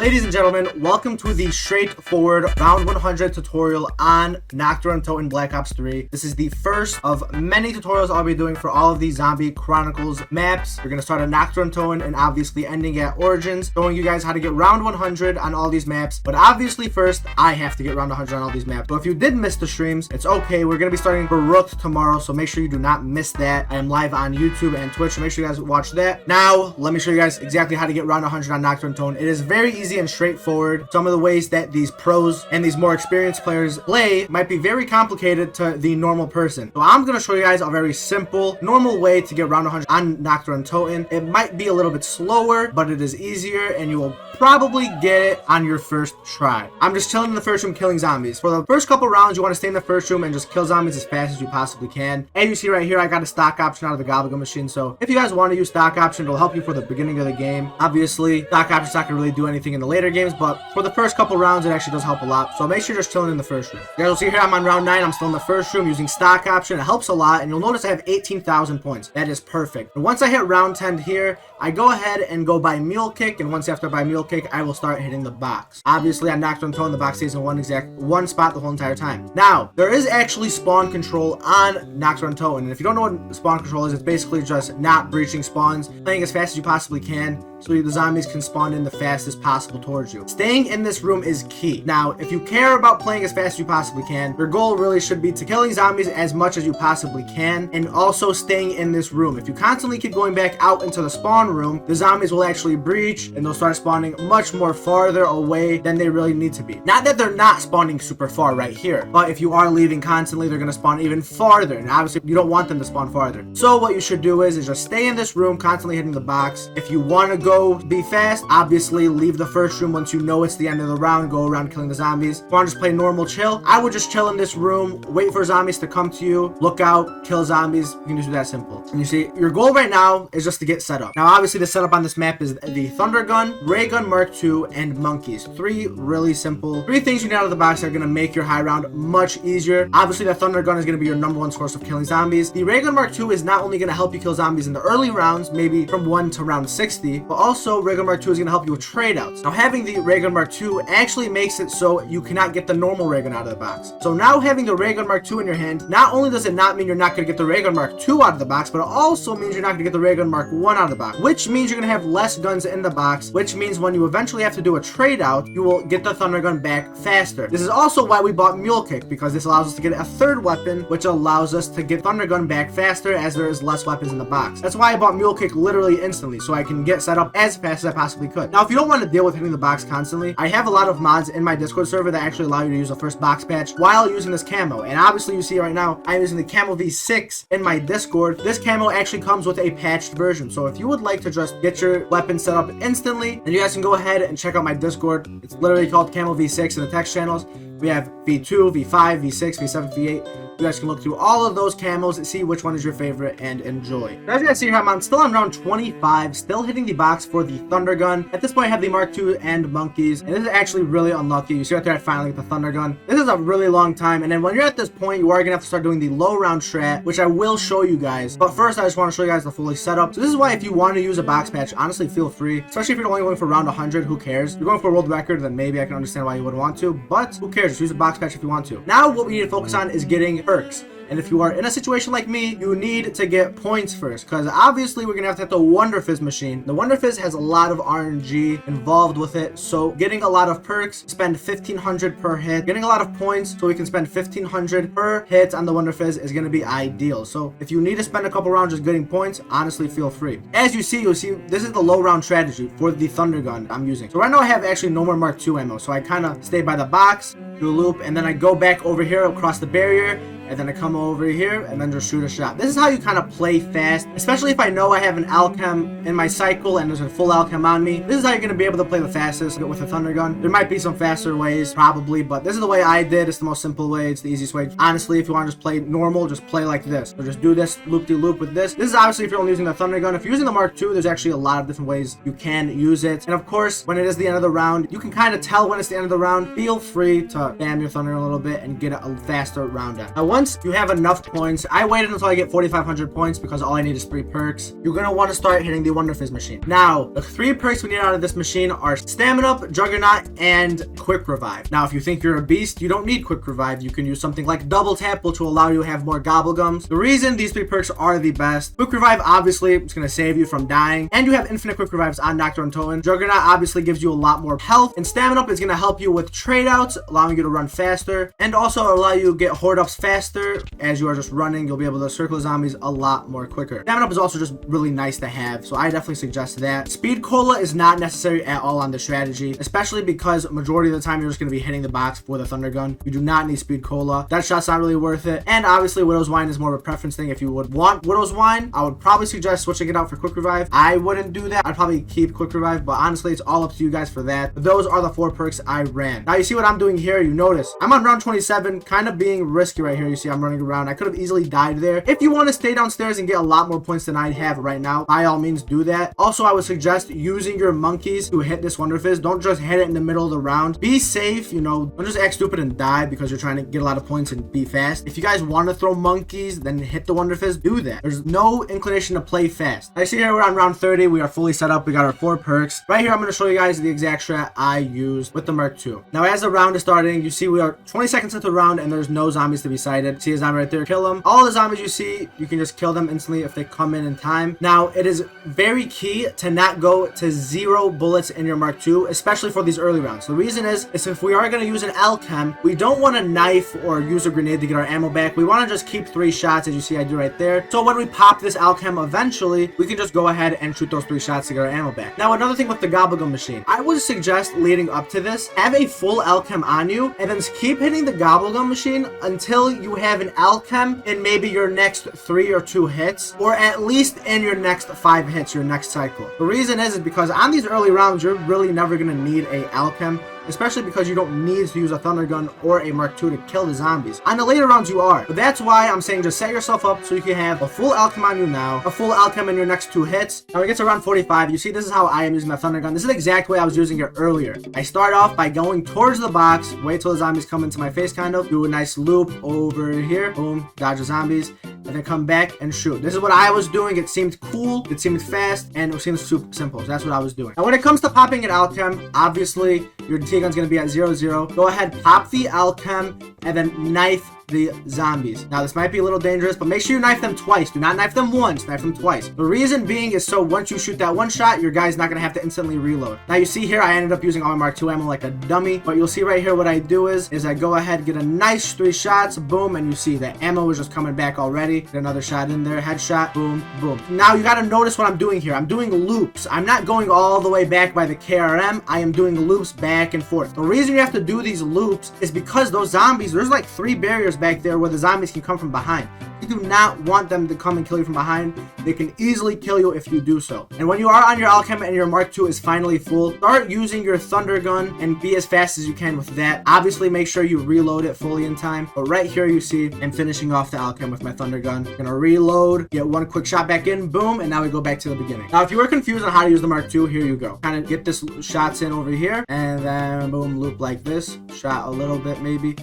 Ladies and gentlemen, welcome to the straightforward round 100 tutorial on Nacht Der Untoten Black Ops 3. This is the first of many tutorials I'll be doing for all of these Zombie Chronicles maps. We're going to start at Nacht Der Untoten and obviously ending at Origins, showing you guys how to get round 100 on all these maps. But obviously first, I have to get round 100 on all these maps. So if you did miss the streams, it's okay. We're going to be starting Perk tomorrow, so make sure you do not miss that. I am live on YouTube and Twitch, so make sure you guys watch that. Now, let me show you guys exactly how to get round 100 on Nacht Der Untoten. It is very easy and straightforward. Some of the ways that these pros and these more experienced players play might be very complicated to the normal person. So I'm going to show you guys a very simple, normal way to get round 100 on Nacht Der Untoten. It might be a little bit slower, but it is easier and you will probably get it on your first try. I'm just chilling in the first room killing zombies. For the first couple rounds, you want to stay in the first room and just kill zombies as fast as you possibly can. And you see right here, I got a stock option out of the Gobble machine. So if you guys want to use stock option, it'll help you for the beginning of the game. Obviously, stock option's not going to really do anything in the later games, but for the first couple rounds, it actually does help a lot. So make sure you're just chilling in the first room. You guys will see here, I'm on round 9. I'm still in the first room using stock option. It helps a lot, and you'll notice I have 18,000 points. That is perfect. And once I hit round 10 here, I go ahead and go buy Mule Kick, and once after I buy Mule Kick, I will start hitting the box. Obviously, on Nacht Der Untoten, the box stays in one spot the whole entire time. Now, there is actually spawn control on Nacht Der Untoten, and if you don't know what spawn control is, it's basically just not breaching spawns, playing as fast as you possibly can, so the zombies can spawn in the fastest possible towards you. Staying in this room is key. Now, if you care about playing as fast as you possibly can, your goal really should be to killing zombies as much as you possibly can, and also staying in this room. If you constantly keep going back out into the spawn room, the zombies will actually breach, and they'll start spawning much more farther away than they really need to be. Not that they're not spawning super far right here, but if you are leaving constantly, they're going to spawn even farther, and obviously you don't want them to spawn farther. So what you should do is just stay in this room, constantly hitting the box. If you want to go be fast, obviously leave the first room once you know it's the end of the round, go around killing the zombies. If you want to just play normal chill, I would just chill in this room, wait for zombies to come to you, look out, kill zombies. You can just do that simple. And you see, your goal right now is just to get set up. Now obviously the setup on this map is the Thunder Gun, Ray Gun Mark II, and Monkeys. Three things you need out of the box that are going to make your high round much easier. Obviously the Thunder Gun is going to be your #1 source of killing zombies. The Ray Gun Mark II is not only going to help you kill zombies in the early rounds, maybe from 1 to round 60, but also Ray Gun Mark II is going to help you with trade outs. Now having the Ray Gun Mark II actually makes it so you cannot get the normal Ray Gun out of the box. So now having the Ray Gun Mark II in your hand, not only does it not mean you're not going to get the Ray Gun Mark II out of the box, but it also means you're not going to get the Ray Gun Mark I out of the box, which means you're going to have less guns in the box, which means when you eventually have to do a trade out, you will get the Thunder Gun back faster. This is also why we bought Mule Kick, because this allows us to get a third weapon, which allows us to get Thunder Gun back faster as there is less weapons in the box. That's why I bought Mule Kick literally instantly, so I can get set up as fast as I possibly could. Now, if you don't want to deal with hitting the box constantly, I have a lot of mods in my Discord server that actually allow you to use the first box patch while using this camo. And obviously you see right now, I'm using the Camo V6 in my Discord. This camo actually comes with a patched version. So if you would like to just get your weapon set up instantly, then you guys can go ahead and check out my Discord. It's literally called Camo V6 in the text channels. We have V2, V5, V6, V7, V8. You guys can look through all of those camos, see which one is your favorite, and enjoy. As you guys see here, I'm still on round 25, still hitting the box for the Thunder Gun. At this point, I have the Mark II and Monkeys, and this is actually really unlucky. You see right there, I finally get the Thunder Gun. This is a really long time, and then when you're at this point, you are going to have to start doing the low round strat, which I will show you guys. But first, I just want to show you guys the fully setup. So this is why if you want to use a box patch, honestly, feel free. Especially if you're only going for round 100, who cares? If you're going for a world record, then maybe I can understand why you would want to, but who cares? Just use a box patch if you want to. Now, what we need to focus on is getting perks. And if you are in a situation like me, you need to get points first, because obviously we're going to have the Wonder Fizz machine. The Wonder Fizz has a lot of RNG involved with it, so getting a lot of perks, spend 1,500 per hit, getting a lot of points so we can spend 1,500 per hit on the Wonder Fizz is going to be ideal. So if you need to spend a couple rounds just getting points, honestly feel free. As you'll see this is the low round strategy for the Thunder Gun I'm using. So right now I have actually no more Mark II ammo, so I kind of stay by the box, do a loop, and then I go back over here across the barrier, and then I come over here and then just shoot a shot. This is how you kind of play fast, especially if I know I have an Alchem in my cycle and there's a full Alchem on me. This is how you're going to be able to play the fastest with a Thunder Gun. There might be some faster ways, probably, but this is the way I did. It's the most simple way. It's the easiest way. Honestly, if you want to just play normal, just play like this. So just do this loop-de-loop with this. This is obviously if you're only using the Thunder Gun. If you're using the Mark II, there's actually a lot of different ways you can use it. And of course, when it is the end of the round, you can kind of tell when it's the end of the round. Feel free to spam your Thunder Gun a little bit and get a faster round out. Now, once you have enough points, I waited until I get 4,500 points because all I need is 3 perks. You're going to want to start hitting the Wonder Fizz machine. Now, the 3 perks we need out of this machine are Stamina Up, Juggernaut, and Quick Revive. Now, if you think you're a beast, you don't need Quick Revive. You can use something like Double Tap, which will allow you to have more Gobblegums. The reason these 3 perks are the best: Quick Revive, obviously, it's going to save you from dying, and you have infinite Quick Revives on Nacht Der Untoten. Juggernaut obviously gives you a lot more health, and Stamina Up is going to help you with trade outs, allowing you to run faster, and also allow you to get horde ups faster. As you are just running, you'll be able to circle zombies a lot more quicker. Stamina Up is also just really nice to have, so I definitely suggest that. Speed Cola is not necessary at all on the strategy, especially because majority of the time you're just going to be hitting the box for the Thunder Gun. You do not need Speed Cola. That shot's not really worth it. And obviously Widow's Wine is more of a preference thing. If you would want Widow's Wine, I would probably suggest switching it out for Quick Revive. I wouldn't do that. I'd probably keep Quick Revive, but honestly it's all up to you guys for that. But those are the 4 perks I ran. Now you see what I'm doing here. You notice I'm on round 27, kind of being risky right here. You see I'm running around. I could have easily died there. If you want to stay downstairs and get a lot more points than I have right now, by all means do that. Also, I would suggest using your monkeys to hit this Wonder Fizz. Don't just hit it in the middle of the round. Be safe, you know. Don't just act stupid and die because you're trying to get a lot of points and be fast. If you guys want to throw monkeys, then hit the Wonder Fizz. Do that. There's no inclination to play fast. I see here we're on round 30. We are fully set up. We got our 4 perks. Right here, I'm going to show you guys the exact strat I used with the Mark II. Now, as the round is starting, you see we are 20 seconds into the round and there's no zombies to be sighted. See a zombie right there? Kill them. All the zombies you see, you can just kill them instantly if they come in time. Now, it is very key to not go to 0 bullets in your Mark II, especially for these early rounds. The reason is if we are going to use an Alchem, we don't want to knife or use a grenade to get our ammo back. We want to just keep 3 shots, as you see I do right there. So when we pop this Alchem eventually, we can just go ahead and shoot those 3 shots to get our ammo back. Now, another thing with the Gobblegum machine, I would suggest leading up to this, have a full Alchem on you, and then keep hitting the Gobblegum machine until you have an Alchem in maybe your next 3 or 2 hits, or at least in your next 5 hits, your next cycle. The reason is because on these early rounds, you're really never going to need a Alchem, especially because you don't need to use a Thunder Gun or a Mark II to kill the zombies. On the later rounds, you are. But that's why I'm saying just set yourself up so you can have a full Alchem on you now, a full Alchem in your next 2 hits. Now, when it gets to round 45, you see this is how I am using my Thunder Gun. This is the exact way I was using it earlier. I start off by going towards the box, wait till the zombies come into my face, kind of, do a nice loop over here, boom, dodge the zombies, and then come back and shoot. This is what I was doing. It seemed cool, it seemed fast, and it seemed super simple. So that's what I was doing. Now, when it comes to popping an Alchem, obviously, your T gun's going to be at 0-0. Go ahead, pop the Alchem, and then knife the zombies. Now, this might be a little dangerous, but make sure you knife them twice. Do not knife them once, knife them twice. The reason being is so once you shoot that 1 shot, your guy's not going to have to instantly reload. Now, you see here, I ended up using all my Mark II ammo like a dummy, but you'll see right here what I do is I go ahead, get a nice 3 shots, boom, and you see that ammo is just coming back already. Get another shot in there, headshot, boom, boom. Now, you got to notice what I'm doing here. I'm doing loops. I'm not going all the way back by the KRM. I am doing loops back and forth. The reason you have to do these loops is because those zombies, there's like 3 barriers back there where the zombies can come from behind. You do not want them to come and kill you from behind. They can easily kill you if you do so. And when you are on your Alchem and your Mark II is finally full, start using your Thunder Gun and be as fast as you can with that. Obviously, make sure you reload it fully in time. But right here, you see I'm finishing off the Alchem with my Thunder Gun. Gonna reload, get 1 quick shot back in, boom, and now we go back to the beginning. Now, if you were confused on how to use the Mark II, here you go. Kind of get this shots in over here, and then boom, loop like this. Shot a little bit maybe.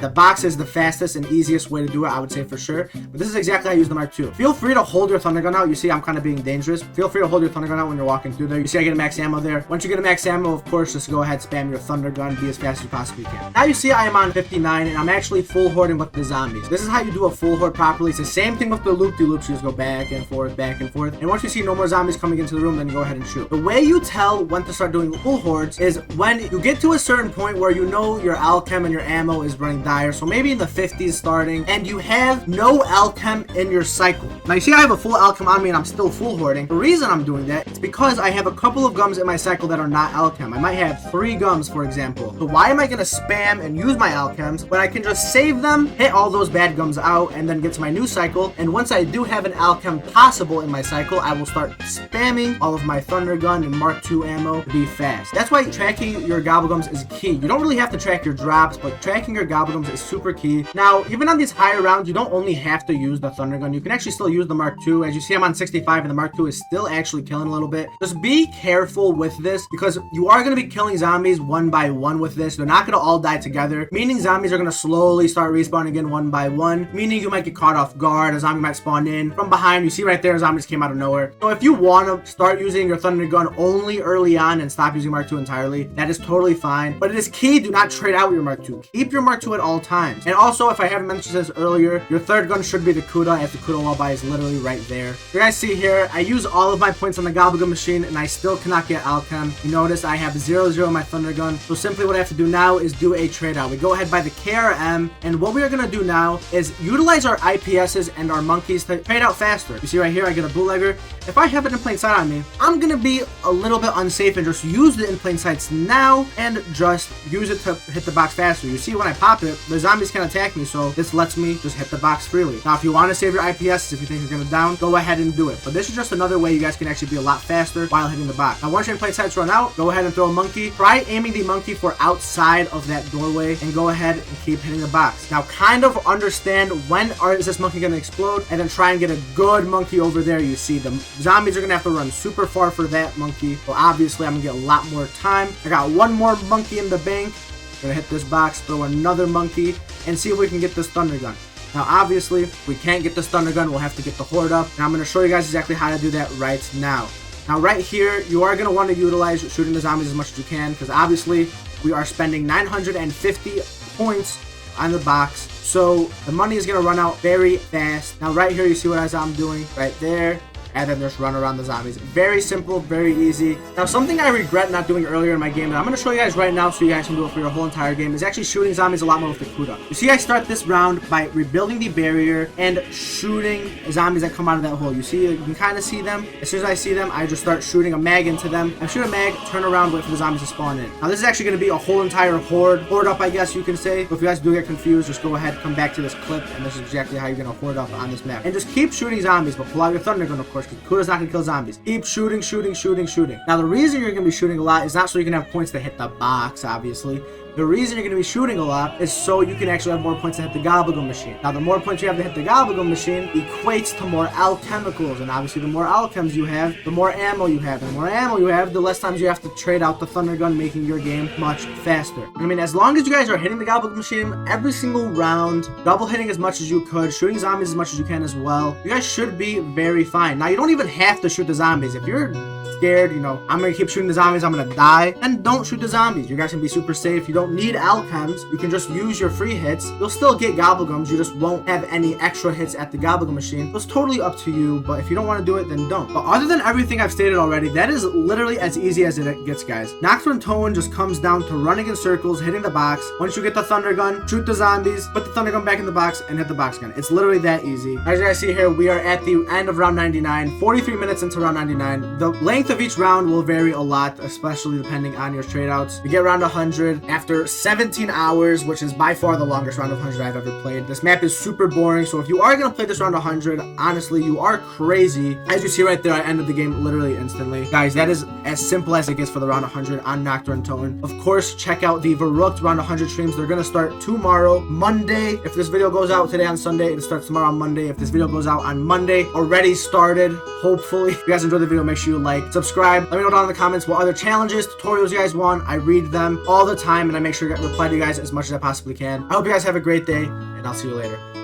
The box is the fastest and easiest way to do it, I would say for sure. But this is exactly how I use the Mark II. Feel free to hold your Thunder Gun out. You see I'm kind of being dangerous. Feel free to hold your Thunder Gun out when you're walking through there. You see I get a max ammo there. Once you get a max ammo, of course, just go ahead, spam your Thunder Gun, be as fast as you possibly can. Now you see I am on 59 and I'm actually full hording with the zombies. This is how you do a full horde properly. It's the same thing with the loop-de-loops. You just go back and forth, back and forth. And once you see no more zombies coming into the room, then you go ahead and shoot. The way you tell when to start doing full hordes is when you get to a certain point where you know your Alchem and your ammo is running dire. So maybe in the 50s starting, and you have no Alchem in your cycle. Now you see I have a full Alchem on me and I'm still full hording. The reason I'm doing that is because I have a couple of gums in my cycle that are not Alchem. I might have 3 gums, for example. So why am I going to spam and use my Alchems when I can just save them, hit all those bad gums out, and then get to my new cycle? And once I do have an Alchem possible in my cycle, I will start spamming all of my Thunder Gun and Mark II ammo to be fast. That's why tracking your Gobblegums is key. You don't really have to track your drops, but tracking your Gobblegums gobblegums is super key. Now, even on these higher rounds, you don't only have to use the thunder gun. You can actually still use the Mark II. As you see, I'm on 65 and the Mark II is still actually killing a little bit. Just be careful with this because you are going to be killing zombies one by one with this. They're not going to all die together, meaning zombies are going to slowly start respawning again one by one, meaning you might get caught off guard. A zombie might spawn in from behind. You see right there, zombies came out of nowhere. So if you want to start using your thunder gun only early on and stop using Mark II entirely, that is totally fine. But it is key, do not trade out your Mark II. Keep your Mark II at all times. And also, if I haven't mentioned this earlier, your third gun should be the Kuda, as the Kuda wall buy is literally right there. You guys see here, I use all of my points on the gobblegum machine and I still cannot get alchem. You notice I have 0-0 in my thunder gun. So simply what I have to do now is do a trade out. We go ahead by the KRM, and what we are going to do now is utilize our IPSs and our monkeys to trade out faster. You see right here, I get a bootlegger. If I have it in plain sight on me, I'm going to be a little bit unsafe and just use it in plain sights now and just use it to hit the box faster. You see when I pop it, the zombies can attack me, so this lets me just hit the box freely. Now, if you want to save your IPSs, if you think you're going to down, go ahead and do it. But this is just another way you guys can actually be a lot faster while hitting the box. Now, once your in plain sights run out, go ahead and throw a monkey. Try aiming the monkey for outside of that doorway and go ahead and keep hitting the box. Now, kind of understand when is this monkey going to explode, and then try and get a good monkey over there. You see the zombies are going to have to run super far for that monkey. So obviously, I'm going to get a lot more time. I got one more monkey in the bank. Gonna hit this box, throw another monkey, and see if we can get this thunder gun. Now, obviously, if we can't get this thunder gun, we'll have to get the horde up. And I'm going to show you guys exactly how to do that right now. Now, right here, you are going to want to utilize shooting the zombies as much as you can, because obviously, we are spending 950 points on the box. So, the money is going to run out very fast. Now, right here, you see what I'm doing right there. And then just run around the zombies. Very simple, very easy. Now, something I regret not doing earlier in my game that I'm going to show you guys right now so you guys can do it for your whole entire game is actually shooting zombies a lot more with the Kuda. You see, I start this round by rebuilding the barrier and shooting zombies that come out of that hole. You see, you can kind of see them. As soon as I see them, I just start shooting a mag into them. I shoot a mag, turn around, wait for the zombies to spawn in. Now, this is actually going to be a whole entire horde up, I guess you can say. But if you guys do get confused, just go ahead, come back to this clip, and this is exactly how you're going to horde up on this map. And just keep shooting zombies, but pull out your thunder gun, of course, because Kuda's not going to kill zombies. Keep shooting, shooting, shooting, shooting. Now, the reason you're going to be shooting a lot is not so you can have points to hit the box, obviously. The reason you're going to be shooting a lot is so you can actually have more points to hit the gobblegum machine. Now, the more points you have to hit the gobblegum machine equates to more alchemicals. And obviously, the more alchems you have, the more ammo you have. And the more ammo you have, the less times you have to trade out the thunder gun, making your game much faster. I mean, as long as you guys are hitting the gobblegum machine every single round, double hitting as much as you could, shooting zombies as much as you can as well, you guys should be very fine. Now, you don't even have to shoot the zombies. If you're scared, you know, I'm gonna keep shooting the zombies, I'm gonna die, and don't shoot the zombies. You guys can be super safe. You don't need alchems. You can just use your free hits. You'll still get gobblegums. You just won't have any extra hits at the gobblegum machine. So it's totally up to you, but if you don't want to do it, then don't. But other than everything I've stated already, that is literally as easy as it gets, guys. Nacht Der Untoten just comes down to running in circles, hitting the box. Once you get the thunder gun, shoot the zombies, put the thunder gun back in the box, and hit the box gun. It's literally that easy. As you guys see here, we are at the end of round 99, 43 minutes into round 99. The length of each round will vary a lot, especially depending on your trade outs. You get round 100 after 17 hours, which is by far the longest round of 100 I've ever played. This map is super boring, so if you are going to play this round 100, honestly, you are crazy. As you see right there, I ended the game literally instantly. Guys, that is as simple as it gets for the round 100 on Nacht Der Untoten. Of course, check out the Verrückt round 100 streams. They're going to start tomorrow, Monday. If this video goes out today on Sunday, it starts tomorrow on Monday. If this video goes out on Monday, already started, hopefully. If you guys enjoyed the video, make sure you like, subscribe. Let me know down in the comments what other challenges, tutorials you guys want. I read them all the time, and I make sure to reply to you guys as much as I possibly can. I hope you guys have a great day, and I'll see you later.